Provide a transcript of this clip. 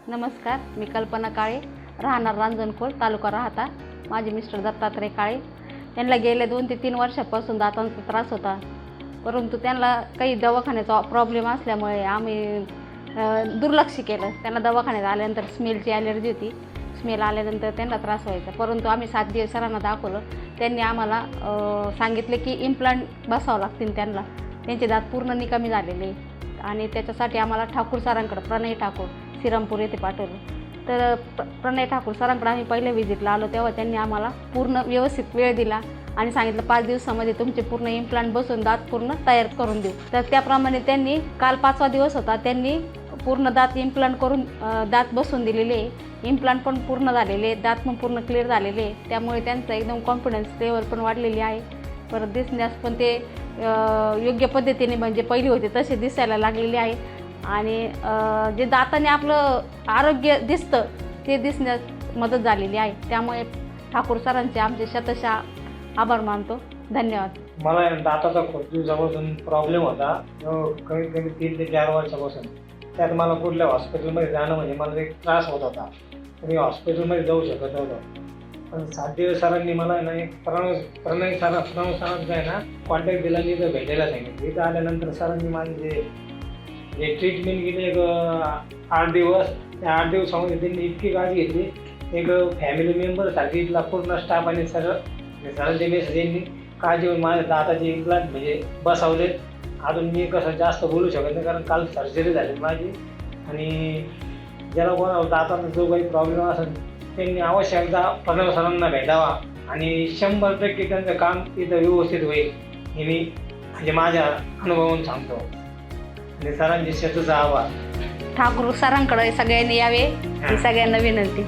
नमस्कार, मी कल्पना काळे, राहणार रांजणखोल, तालुका राहता. माझे मिस्टर दत्तात्रय काळे. त्यांना गेले 2 ते 3 वर्षापासून दातांचा त्रास होता, परंतु त्यांना काही दवाखान्याचा प्रॉब्लेम असल्यामुळे आम्ही दुर्लक्ष केलं. त्यांना दवाखान्यात आल्यानंतर स्मेलची ॲलर्जी होती. स्मेल आल्यानंतर त्यांना त्रास व्हायचा, परंतु आम्ही 7 दिवस सरांना दाखवलं. त्यांनी आम्हाला सांगितले की इम्प्लांट बसावं लागतील त्यांना. त्यांचे दात पूर्ण निकामी झालेले आणि त्याच्यासाठी आम्हाला ठाकूर सरांकडे, प्रणय ठाकूर, श्रीरामपूर येथे पाठवलं. तर प्रणय ठाकूर सरांकडे आम्ही पहिल्या व्हिजिटला आलो तेव्हा त्यांनी आम्हाला पूर्ण व्यवस्थित वेळ दिला आणि सांगितलं 5 दिवसामध्ये तुमचे पूर्ण इम्प्लांट बसून दात पूर्ण तयार करून देऊ. तर त्याप्रमाणे त्यांनी काल 5वा दिवस होता, त्यांनी पूर्ण दात इम्प्लांट करून दात बसवून दिलेले. इम्प्लांट पण पूर्ण झालेले, दात पण पूर्ण क्लिअर झालेले. त्यामुळे त्यांचा एकदम कॉन्फिडन्स लेवल पण वाढलेली आहे. परत दिसण्यास पण ते योग्य पद्धतीने म्हणजे पहिली होते तसे दिसायला लागलेले आहे. आणि जे दाताने आपलं आरोग्य दिसतं ते दिसण्यास मदत झालेली आहे. त्यामुळे ठाकूर सरांचे आमचे शतशः आभार मानतो. धन्यवाद. मला दाताचा खूप दिवसापासून प्रॉब्लेम होता, कमीत कमी 3 ते 4 वर्षापासून. त्यात मला कुठल्या हॉस्पिटलमध्ये जाणं म्हणजे मला एक त्रास होत होता. मी हॉस्पिटलमध्ये जाऊ शकत नव्हतो. पण 7 दिवस सरांनी मला ना एक प्रणय सरांचा आहे ना कॉन्टॅक्ट दिला. मी इथं भेटायला सांगितलं. इथं आल्यानंतर सरांनी माझे जे ट्रीटमेंट केली एक 8 दिवस. त्या 8 दिवसामध्ये त्यांनी इतकी काळजी घेतली. एक फॅमिली मेंबरसारखी इथला पूर्ण स्टाफ आणि सरांचे मेसेज यांनी काळजी घेऊन माझ्या दाताचे इम्प्लांट म्हणजे बसवले. अजून मी कसं जास्त बोलू शकत नाही कारण काल सर्जरी झाली माझी. आणि ज्याला कोणाला दाताचा जो काही प्रॉब्लेम असेल त्यांनी अवश्य एकदा प्रणव सरांना भेटावा आणि 100% त्यांचं काम इथं व्यवस्थित होईल हे मी म्हणजे माझ्या अनुभवावरून सांगतो. आणि सरांची शतशः आभार. ठाकूर सरांकडे सगळ्यांनी यावे ही सगळ्यांना विनंती.